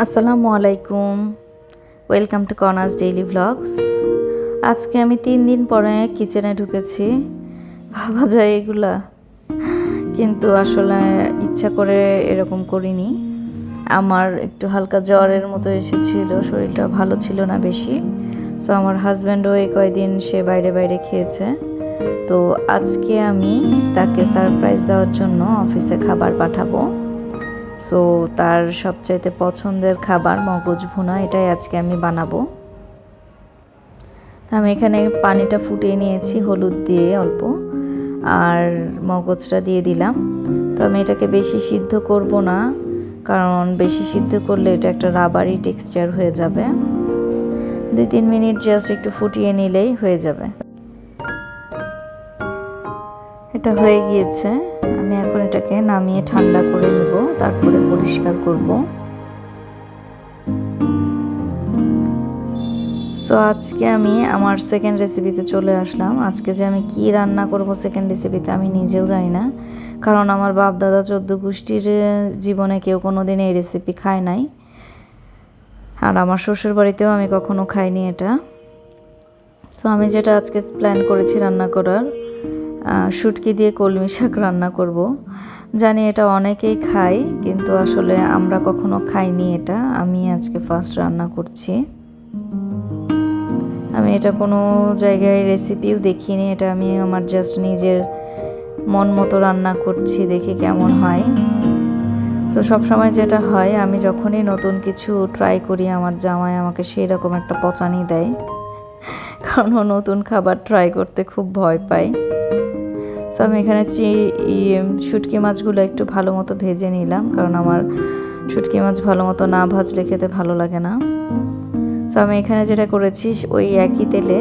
আসসালামু আলাইকুম, welcome to কনাস daily vlogs. আজকে আমি 3 দিন পরে কিচেনে ঢুকেছি। ভাবা যায় এগুলা, কিন্তু আসলে ইচ্ছা করে এরকম করিনি। আমার একটু হালকা জ্বরের মতো এসেছিল, শরীরটা ভালো ছিল না বেশি। সো আমার হাজব্যান্ডও এই কয়দিন সে বাইরে বাইরে খেয়েছে। তো আজকে আমি তাকে সারপ্রাইজ দেওয়ার জন্য অফিসে খাবার পাঠাবো। সো তার সবচাইতে পছন্দের খাবার মগজ ভুনা, এটাই আজকে আমি বানাবো। আমি এখানে পানিটা ফুটিয়ে নিয়েছি হলুদ দিয়ে অল্প, আর মগজটা দিয়ে দিলাম। তো আমি এটাকে বেশি সিদ্ধ করব না, কারণ বেশি সিদ্ধ করলে এটা একটা রাবারি টেক্সচার হয়ে যাবে। 2-3 মিনিট জাস্ট একটু ফুটিয়ে নিলেই হয়ে যাবে। এটা হয়ে গিয়েছে। আমি এখন এটাকে নামিয়ে ঠান্ডা করে নিব, তারপরে পরিষ্কার করব। সো আজকে আমি আমার সেকেন্ড রেসিপিতে চলে আসলাম। আজকে যে আমি কি রান্না করব সেকেন্ড রেসিপিতে আমি নিজেও জানি না, কারণ আমার বাপ দাদা 14 গোষ্ঠীর জীবনে কেউ কোনো দিন এই রেসিপি খায় নাই, আর আমার শ্বশুর বাড়িতেও আমি কখনো খাইনি এটা। তো আমি যেটা আজকে প্ল্যান করেছি রান্না করার, শুটকি দিয়ে কলমি শাক রান্না করব। জানি এটা অনেকেই খায়, কিন্তু আসলে আমরা কখনো খাইনি এটা। আমি আজকে ফার্স্ট রান্না করছি। আমি এটা কোনো জায়গায় রেসিপিও দেখিনি, এটা আমি আমার জাস্ট নিজের মন মতো রান্না করছি, দেখি কেমন হয়। তো সবসময় যেটা হয়, আমি যখনই নতুন কিছু ট্রাই করি আমার জামাই আমাকে সেই রকম একটা পচানি দেয়, কারণ ও নতুন খাবার ট্রাই করতে খুব ভয় পায়। সো আমি এখানে শুটকি মাছগুলো একটু ভালো মতো ভেজে নিলাম, কারণ আমার শুটকি মাছ ভালো মতো না ভাজলে খেতে ভালো লাগে না। সো আমি এখানে যেটা করেছি, ওই একই তেলে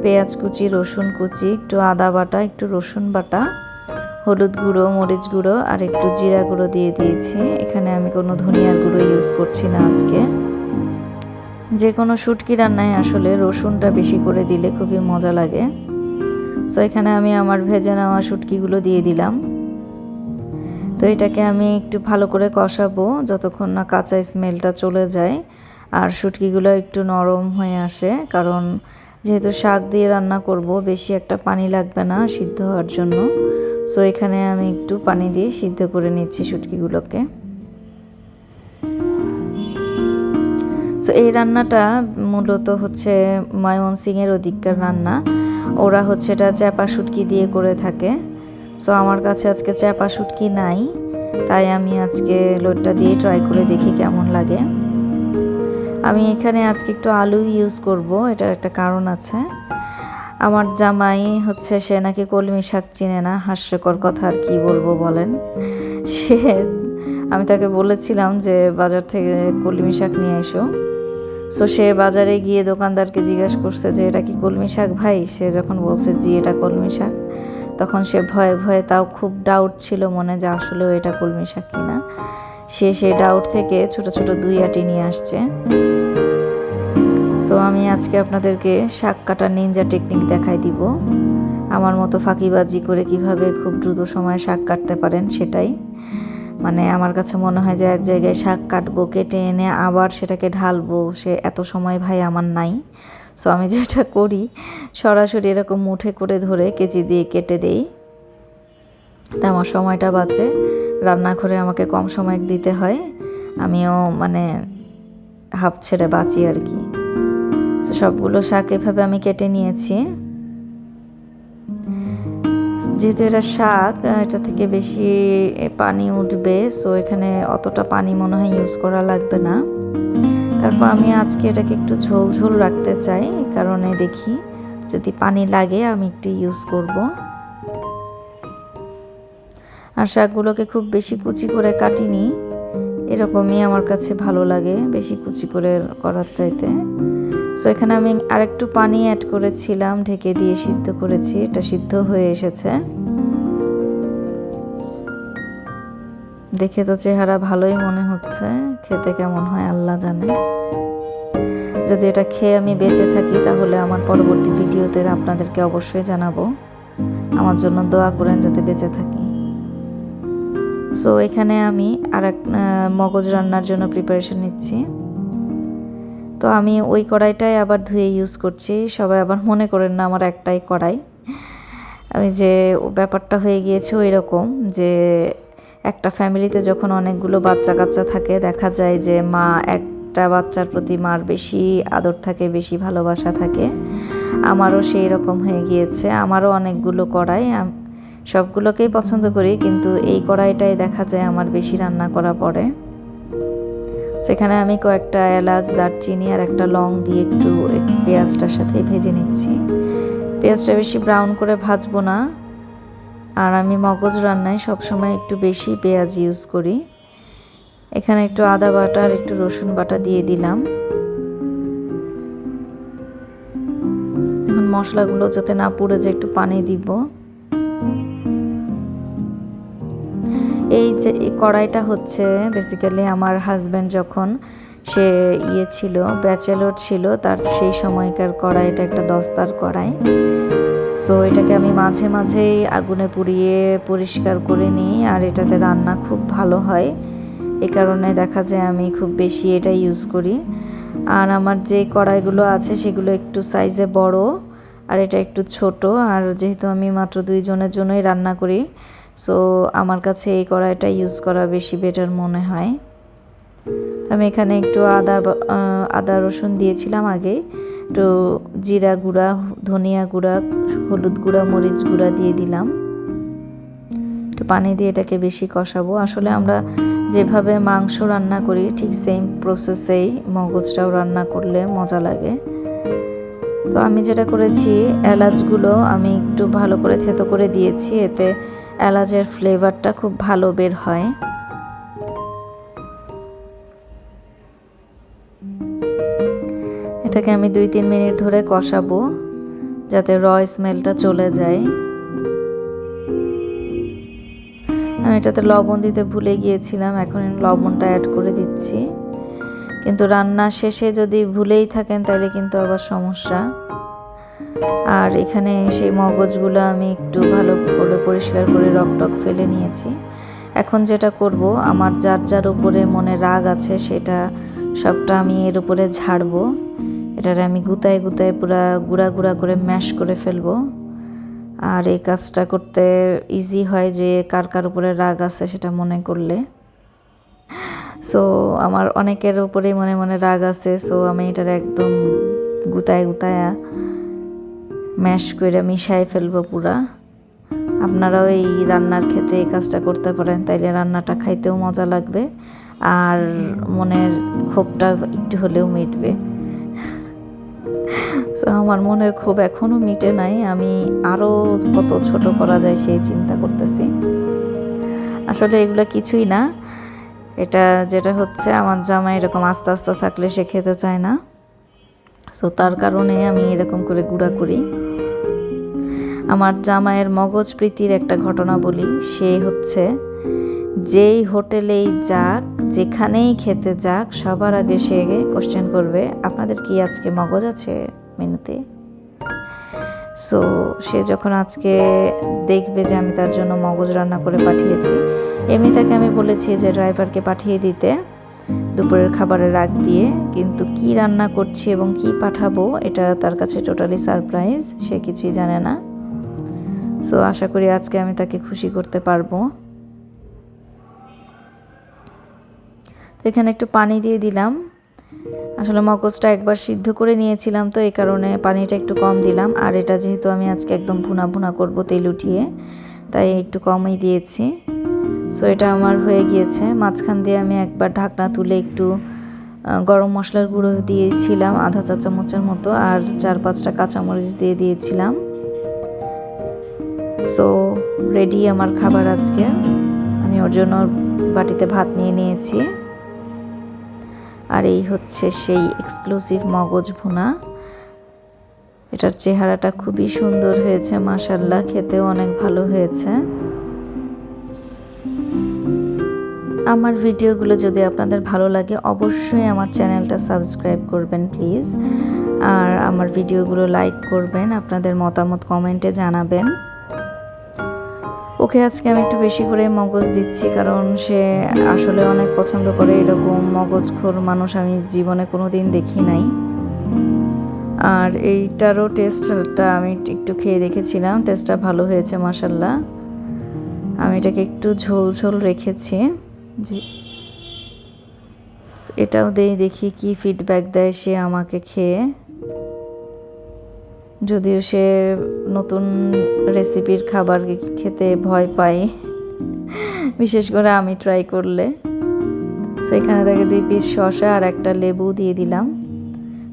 পেঁয়াজ কুচি, রসুন কুচি, একটু আদা বাটা, একটু রসুন বাটা, হলুদ গুঁড়ো, মরিচ গুঁড়ো আর একটু জিরা গুঁড়ো দিয়ে দিয়েছি। এখানে আমি কোনো ধনিয়ার গুঁড়ো ইউজ করছি না আজকে। যে কোনো শুটকি রান্নায় আসলে রসুনটা বেশি করে দিলে খুবই মজা লাগে। সো এখানে আমি আমার ভেজে নেওয়া শুটকিগুলো দিয়ে দিলাম। তো এটাকে আমি একটু ভালো করে কষাবো যতক্ষণ না কাঁচা স্মেলটা চলে যায় আর শুটকিগুলো একটু নরম হয়ে আসে, কারণ যেহেতু শাক দিয়ে রান্না করব বেশি একটা পানি লাগবে না সিদ্ধ হওয়ার জন্য। সো এখানে আমি একটু পানি দিয়ে সিদ্ধ করে নিচ্ছি শুটকিগুলোকে। সো এই রান্নাটা মূলত হচ্ছে ময়মনসিংহের ওদিককার রান্না। ওরা হচ্ছে এটা চ্যাপা শুটকি দিয়ে করে থাকে। সো আমার কাছে আজকে চ্যাপা শুটকি নাই, তাই আমি আজকে লোটটা দিয়ে ট্রাই করে দেখি কেমন লাগে। আমি এখানে আজকে একটু আলু ইউজ করব, এটার একটা কারণ আছে। আমার জামাই হচ্ছে সে নাকি কলমি শাক চিনে না, হাস্যকর কথা আর কি বলবো বলেন। আমি তাকে বলেছিলাম যে বাজার থেকে কলমি শাক নিয়ে এসো। সো সে বাজারে গিয়ে দোকানদারকে জিজ্ঞাসা করছে যে এটা কি কলমি শাক ভাই? সে যখন বলছে জি এটা কলমি শাক, তখন সে ভয়ে ভয়ে, তাও খুব ডাউট ছিল মনে যে আসলেও এটা কলমি শাক কিনা, সে ডাউট থেকে ছোট ছোট 2 আটি নিয়ে আসছে। সো আমি আজকে আপনাদেরকে শাক কাটার নিনজা টেকনিক দেখাই দিব, আমার মতো ফাঁকিবাজি করে কিভাবে খুব দ্রুত সময়ে শাক কাটতে পারেন সেটাই। মানে আমার কাছে মনে হয় যে এক জায়গায় শাক কাটবো, কেটে এনে আবার সেটাকে ঢালবো, সে এত সময় ভাই আমার নাই। সো আমি যেটা করি, সরাসরি এরকম মুঠে করে ধরে কেচি দিয়ে কেটে দেই, তা আমার সময়টা বাঁচে। রান্নাঘরে আমাকে কম সময় দিতে হয়, আমিও মানে হাফ ছেড়ে বাঁচি আর কি। তো সবগুলো শাক এভাবে আমি কেটে নিয়েছি। যেহেতু এটা শাক, এটা থেকে বেশি পানি উঠবে, সো এখানে অতটা পানি মনে হয় ইউজ করা লাগবে না। তারপর আমি আজকে এটাকে একটু ঝোল ঝোল রাখতে চাই, কারণে দেখি যদি পানি লাগে আমি একটু ইউজ করব। আর শাকগুলোকে খুব বেশি কুচি করে কাটিনি, এরকমই আমার কাছে ভালো লাগে বেশি কুচি করে করার চাইতে। সো এখানে আমি আরেকটু পানি অ্যাড করেছিলাম, ঢেকে দিয়ে সিদ্ধ করেছি, এটা সিদ্ধ হয়ে এসেছে। দেখে তো চেহারা ভালোই মনে হচ্ছে, খেতে কেমন হয় আল্লাহ জানে। যদি এটা খেয়ে আমি বেঁচে থাকি তাহলে আমার পরবর্তী ভিডিওতে আপনাদেরকে অবশ্যই জানাবো। আমার জন্য দোয়া করেন যাতে বেঁচে থাকি। সো এখানে আমি মগজ রান্নার জন্য প্রিপারেশন নিচ্ছি। তো আমি ওই কড়াইটাই আবার ধুয়ে ইউজ করছি। সবাই আবার মনে করেন না আমার একটাই কড়াই। ওই যে ব্যাপারটা হয়ে গিয়েছে ওই রকম যে একটা ফ্যামিলিতে যখন অনেকগুলো বাচ্চা কাচ্চা থাকে, দেখা যায় যে মা একটা বাচ্চার প্রতি মার বেশি আদর থাকে, বেশি ভালোবাসা থাকে। আমারও সেই রকম হয়ে গিয়েছে। আমারও অনেকগুলো কড়াই, সবগুলোকেই পছন্দ করি, কিন্তু এই কড়াইটাই দেখা যায় আমার বেশি রান্না করা পড়ে। সেখানে আমি কয়েকটা এলাচ, দারচিনি আর একটা লং দিয়ে একটু পেঁয়াজটার সাথে ভেজে নিচ্ছি। পেঁয়াজটা বেশি ব্রাউন করে ভাজবো না, আর আমি মগজ রান্নায় সবসময় একটু বেশি পেঁয়াজ ইউজ করি। এখানে একটু আদা বাটা আর একটু রসুন বাটা দিয়ে দিলাম। এখন মশলাগুলো যাতে না পুড়ে যায় একটু পানি দিব। এই যে কড়াইটা হচ্ছে বেসিক্যালি আমার হাজব্যান্ড যখন সে ছিল ব্যাচেলর ছিল, তার সেই সময়কার কড়াইটা একটা দস্তার কড়াই। সো এটাকে আমি মাঝে মাঝেই আগুনে পুড়িয়ে পরিষ্কার করে নিই, আর এটাতে রান্না খুব ভালো হয়। এই কারণে দেখা যায় আমি খুব বেশি এটা ইউজ করি। আর আমার যে কড়াইগুলো আছে সেগুলো একটু সাইজে বড়, আর এটা একটু ছোট। আর যেহেতু আমি মাত্র 2 জনের জন্যই রান্না করি, সো আমার কাছে এই কড়াইটা ইউজ করা বেশি বেটার মনে হয়। আমি এখানে একটু আদা রসুন দিয়েছিলাম আগে, একটু জিরা গুঁড়া, ধনিয়া গুঁড়া, হলুদ গুঁড়া, মরিচ গুঁড়া দিয়ে দিলাম। একটু পানি দিয়ে এটাকে বেশি কষাবো। আসলে আমরা যেভাবে মাংস রান্না করি ঠিক সেম প্রসেসেই মগজটাও রান্না করলে মজা লাগে। তো আমি যেটা করেছি, এলাচগুলো আমি একটু ভালো করে থেতো করে দিয়েছি, এতে এলাচের ফ্লেভারটা খুব ভালো বের হয়। এটাকে আমি 2-3 মিনিট ধরে কষাবো যাতে র স্মেলটা চলে যায়। আমি এটাতে লবণ দিতে ভুলে গিয়েছিলাম, এখন লবণটা অ্যাড করে দিচ্ছি। কিন্তু রান্না শেষে যদি ভুলেই থাকেন তাহলে কিন্তু আবার সমস্যা। আর এখানে সেই মগজগুলো আমি একটু ভালো করে পরিষ্কার করে রকটক ফেলে নিয়েছি। এখন যেটা করব, আমার যার যার উপরে মনে রাগ আছে সেটা সবটা আমি এর উপরে ঝাড়বো। এটারে আমি গুতায় গুতায় পুরা গুঁড়া গুঁড়া করে ম্যাশ করে ফেলবো। আর এই কাজটা করতে ইজি হয় যে কার কার উপরে রাগ আছে সেটা মনে করলে। সো আমার অনেকের উপরেই মনে মনে রাগ আছে, সো আমি এটার একদম গুতায় গুতায় ম্যাশ করে মিশাই ফেলবো পুরা। আপনারাও এই রান্নার ক্ষেত্রে এই কাজটা করতে পারেন, তাইলে রান্নাটা খাইতেও মজা লাগবে আর মনের ক্ষোভটা একটু হলেও মিটবে। সো আমার মনের ক্ষোভ এখনও মিটে নাই, আমি আরও কত ছোট করা যায় সেই চিন্তা করতেছি। আসলে এগুলো কিছুই না, এটা যেটা হচ্ছে আমার জামাই এরকম আস্তে আস্তে থাকলে সে খেতে চায় না, সো তার কারণে আমি এরকম করে গুঁড়া করি। আমার জামাইয়ের মগজ প্রীতির একটা ঘটনা বলি। সে হচ্ছে যেই হোটেলেই যাক, যেখানেই খেতে যাক, সবার আগে সে কোশ্চেন করবে আপনাদের কি আজকে মগজ আছে মেনুতে। সো সে যখন আজকে দেখবে যে আমি তার জন্য মগজ রান্না করে পাঠিয়েছি, এমনি তাকে আমি বলেছি যে ড্রাইভারকে পাঠিয়ে দিতে দুপুরের খাবারের আগ দিয়ে, কিন্তু কি রান্না করছি এবং কি পাঠাবো এটা তার কাছে টোটালি সারপ্রাইজ, সে কিছুই জানে না। সো আশা করি আজকে আমি তাকে খুশি করতে পারবো। তো এখানে একটু পানি দিয়ে দিলাম। আসলে মগজটা একবার সিদ্ধ করে নিয়েছিলাম, তো এই কারণে পানিটা একটু কম দিলাম। আর এটা যেহেতু আমি আজকে একদম ভুনা ভুনা করবো তেল উঠিয়ে, তাই একটু কমই দিয়েছি। সো এটা আমার হয়ে গিয়েছে। মাঝখান দিয়ে আমি একবার ঢাকনা তুলে একটু গরম মশলার গুঁড়ো দিয়েছিলাম আধা চা চামচের মতো, আর 4-5টা কাঁচামরিচ দিয়ে দিয়েছিলাম। সো রেডি আমার খাবার আজকে। আমি ওর জন্য বাটিতে ভাত নিয়ে নিয়েছি। আর এই হচ্ছে সেই এক্সক্লুসিভ মগজ ভুনা। এটার চেহারাটা খুবই সুন্দর হয়েছে মাশাআল্লাহ, খেতেও অনেক ভালো হয়েছে। আমার ভিডিওগুলো যদি আপনাদের ভালো লাগে অবশ্যই আমার চ্যানেলটা সাবস্ক্রাইব করবেন প্লিজ, আর আমার ভিডিওগুলো লাইক করবেন, আপনাদের মতামত কমেন্টে জানাবেন। ওকে আজকে আমি একটু বেশি করে মগজ দিচ্ছি, কারণ সে আসলে অনেক পছন্দ করে। এরকম মগজখোর মানুষ আমি জীবনে কোনো দিন দেখি নাই। আর এইটারও টেস্টটা আমি একটু খেয়ে দেখেছিলাম, টেস্টটা ভালো হয়েছে মাশাল্লাহ। আমি এটাকে একটু ঝোল ঝোল রেখেছি। এটাও দেখি কি ফিডব্যাক দেয় সে আমাকে খেয়ে। যদিও সে নতুন রেসিপির খাবার খেতে ভয় পায়, বিশেষ করে আমি ট্রাই করলে। তো এখানে তাকে 2 পিস শসা আর একটা লেবু দিয়ে দিলাম।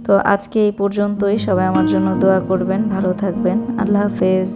তো আজকে এই পর্যন্তই। সবাই আমার জন্য দোয়া করবেন, ভালো থাকবেন। আল্লাহ হাফেজ।